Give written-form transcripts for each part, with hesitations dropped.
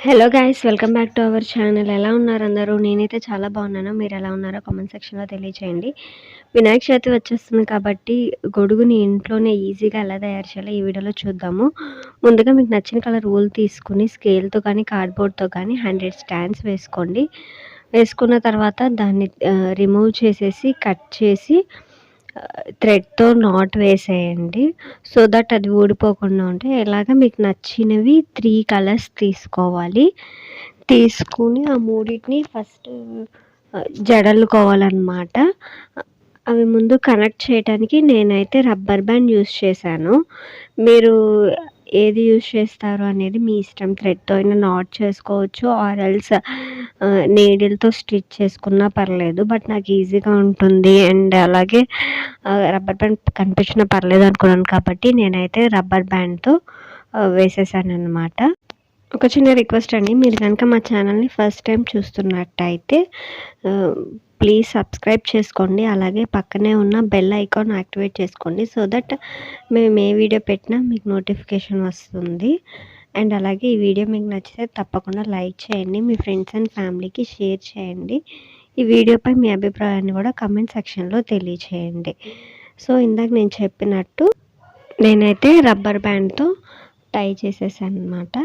Hello guys, welcome back to our channel. ఎలా ఉన్నారు అందరూ? నేనైతే చాలా బాగున్నాను. మీరు ఎలా ఉన్నారో కామెంట్ సెక్షన్లో తెలియచేయండి. వినాయక చవితి వచ్చేస్తుంది కాబట్టి గొడుగుని ఇంట్లోనే ఈజీగా ఎలా తయారు చేయాలో ఈ వీడియోలో చూద్దాము. ముందుగా మీకు నచ్చిన కలర్ ఊలు తీసుకుని స్కేల్తో కానీ కార్డ్బోర్డ్తో కానీ 100 స్టాండ్స్ వేసుకోండి. వేసుకున్న తర్వాత దాన్ని రిమూవ్ చేసేసి కట్ చేసి థ్రెడ్తో నాట్ వేసేయండి. సో దట్ అది ఊడిపోకుండా ఉంటాయి. ఇలాగ మీకు నచ్చినవి 3 కలర్స్ తీసుకోవాలి. తీసుకుని ఆ మూడింటిని ఫస్ట్ జడలుకోవాలన్నమాట. అవి ముందు కనెక్ట్ చేయడానికి నేనైతే రబ్బర్ బ్యాండ్ యూస్ చేశాను. మీరు ఏది యూస్ చేస్తారు అనేది మీ ఇష్టం. థ్రెడ్తో అయినా నాట్ చేసుకోవచ్చు, ఆర్ ఎల్స్ నీడిల్తో స్టిచ్ చేసుకున్నా పర్లేదు. బట్ నాకు ఈజీగా ఉంటుంది అండ్ అలాగే రబ్బర్ బ్యాండ్ కనిపించినా పర్లేదు అనుకున్నాను కాబట్టి నేనైతే రబ్బర్ బ్యాండ్తో వేసేసాను అనమాట. ఒక చిన్న రిక్వెస్ట్ అండి, మీరు కనుక మా ఛానల్ని ఫస్ట్ టైం చూస్తున్నట్టయితే ప్లీజ్ సబ్స్క్రైబ్ చేసుకోండి. అలాగే పక్కనే ఉన్న బెల్ ఐకాన్ యాక్టివేట్ చేసుకోండి. సో దట్ మేము ఏ వీడియో పెట్టినా మీకు నోటిఫికేషన్ వస్తుంది. అండ్ అలాగే ఈ వీడియో మీకు నచ్చితే తప్పకుండా లైక్ చేయండి, మీ ఫ్రెండ్స్ అండ్ ఫ్యామిలీకి షేర్ చేయండి. ఈ వీడియోపై మీ అభిప్రాయాన్ని కూడా కమెంట్ సెక్షన్లో తెలియచేయండి. సో ఇందాక నేను చెప్పినట్టు నేనైతే రబ్బర్ బ్యాండ్తో టై చేసేసాను అనమాట.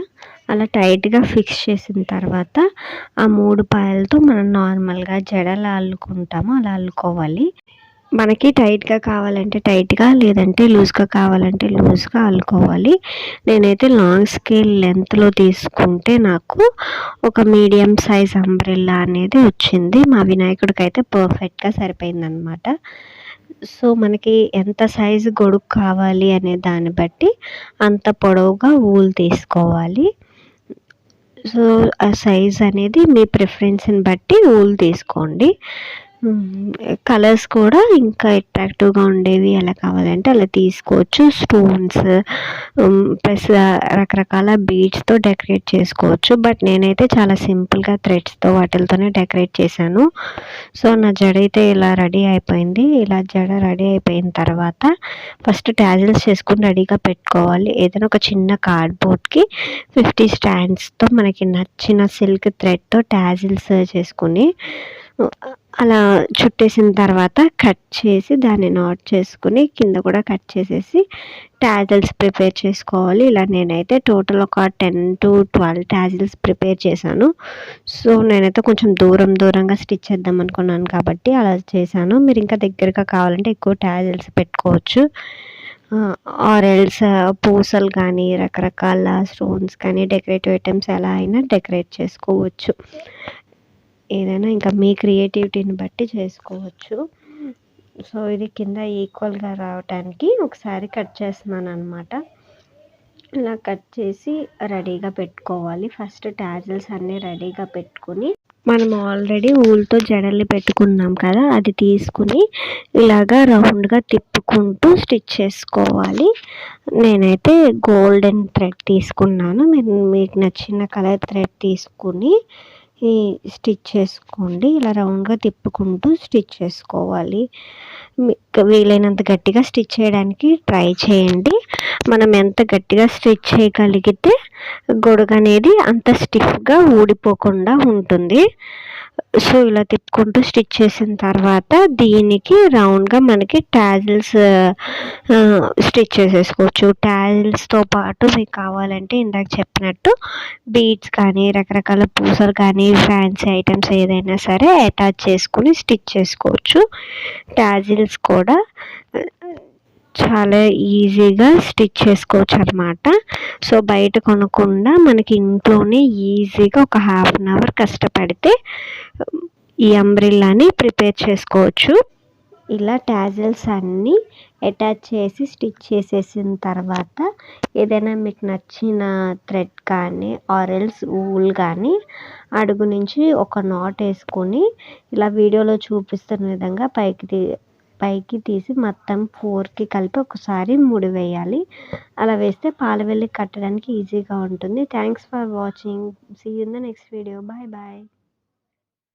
అలా టైట్గా ఫిక్స్ చేసిన తర్వాత ఆ 3 పాయలతో మనం నార్మల్గా జడలు అల్లుకుంటాము, అలా అల్లుకోవాలి. మనకి టైట్గా కావాలంటే టైట్గా, లేదంటే లూజ్గా కావాలంటే లూజ్గా అల్లుకోవాలి. నేనైతే లాంగ్ స్కేల్ లెంత్లో తీసుకుంటే నాకు ఒక మీడియం సైజ్ అంబ్రెల్లా అనేది వచ్చింది. మా వినాయకుడికి అయితే పర్ఫెక్ట్గా సరిపోయిందనమాట. సో మనకి ఎంత సైజు గొడుగు కావాలి అనే దాన్ని బట్టి అంత పొడవుగా ఊలు తీసుకోవాలి. సో ఆ సైజ్ అనేది మీ ప్రిఫరెన్స్ని బట్టి ఊలు తీసుకోండి. కలర్స్ కూడా ఇంకా అట్రాక్టివ్గా ఉండేవి ఎలా కావాలంటే అలా తీసుకోవచ్చు. స్టోన్స్ ప్లస్ రకరకాల బీడ్స్తో డెకరేట్ చేసుకోవచ్చు. బట్ నేనైతే చాలా సింపుల్గా థ్రెడ్స్తో వాటితోనే డెకరేట్ చేశాను. సో నా జడ అయితే ఇలా రెడీ అయిపోయింది. ఇలా జడ రెడీ అయిపోయిన తర్వాత ఫస్ట్ ట్యాజిల్స్ చేసుకుని రెడీగా పెట్టుకోవాలి. ఏదైనా ఒక చిన్న కార్డ్బోర్డ్కి 50 స్టాండ్స్తో మనకి నచ్చిన సిల్క్ థ్రెడ్తో ట్యాజిల్స్ చేసుకుని అలా చుట్టేసిన తర్వాత కట్ చేసి దాన్ని నాట్ చేసుకుని కింద కూడా కట్ చేసేసి ట్యాజిల్స్ ప్రిపేర్ చేసుకోవాలి. ఇలా నేనైతే టోటల్ ఒక 10 to 12 ట్యాజిల్స్ ప్రిపేర్ చేశాను. సో నేనైతే కొంచెం దూరంగా స్టిచ్ చేద్దాం అనుకున్నాను కాబట్టి అలా చేశాను. మీరు ఇంకా దగ్గరగా కావాలంటే ఎక్కువ ట్యాజిల్స్ పెట్టుకోవచ్చు. ఆరెల్స్ పూసలు కానీ రకరకాల స్టోన్స్ కానీ డెకరేటివ్ ఐటమ్స్ ఎలా అయినా డెకరేట్ చేసుకోవచ్చు. ఏదైనా ఇంకా మీ క్రియేటివిటీని బట్టి చేసుకోవచ్చు. సో ఇది కింద ఈక్వల్గా రావడానికి ఒకసారి కట్ చేస్తున్నాను అనమాట. ఇలా కట్ చేసి రెడీగా పెట్టుకోవాలి. ఫస్ట్ ట్యాజిల్స్ అన్నీ రెడీగా పెట్టుకుని మనం ఆల్రెడీ ఊలుతో జడల్ని పెట్టుకున్నాం కదా, అది తీసుకుని ఇలాగా రౌండ్గా తిప్పుకుంటూ స్టిచ్ చేసుకోవాలి. నేనైతే గోల్డెన్ థ్రెడ్ తీసుకున్నాను. మీకు నచ్చిన కలర్ థ్రెడ్ తీసుకుని స్టిచ్ చేసుకోండి. ఇలా రౌండ్గా తిప్పుకుంటూ స్టిచ్ చేసుకోవాలి. వీలైనంత గట్టిగా స్టిచ్ చేయడానికి ట్రై చేయండి. మనం ఎంత గట్టిగా స్టిచ్ చేయగలిగితే గొడుగు అనేది అంత స్టిఫ్గా ఊడిపోకుండా ఉంటుంది. సో ఇలా తిప్పుకుంటూ స్టిచ్ చేసిన తర్వాత దీనికి రౌండ్గా మనకి ట్యాజిల్స్ స్టిచ్ చేసేసుకోవచ్చు. ట్యాజిల్స్తో పాటు మీకు కావాలంటే ఇందాక చెప్పినట్టు బీడ్స్ కానీ రకరకాల పూసలు కానీ ఫ్యాన్సీ ఐటమ్స్ ఏదైనా సరే అటాచ్ చేసుకుని స్టిచ్ చేసుకోవచ్చు. ట్యాజిల్స్ కూడా చాలా ఈజీగా స్టిచ్ చేసుకోవచ్చు అనమాట. సో బయట కొనకుండా మనకి ఇంట్లోనే ఈజీగా ఒక 1/2 hour కష్టపడితే ఈ అంబ్రెల్లాని ప్రిపేర్ చేసుకోవచ్చు. ఇలా ట్యాజిల్స్ అన్నీ అటాచ్ చేసి స్టిచ్ చేసేసిన తర్వాత ఏదైనా మీకు నచ్చిన థ్రెడ్ కానీ ఆరెల్స్ ఊల్ కానీ అడుగు నుంచి ఒక నాట్ వేసుకొని ఇలా వీడియోలో చూపిస్తున్న విధంగా పైకి తీసి మొత్తం 4కి కలిపి ఒకసారి ముడి వేయాలి. అలా వేస్తే పాలవెల్లి కట్టడానికి ఈజీగా ఉంటుంది. Thanks for watching. See you in the next video. Bye bye.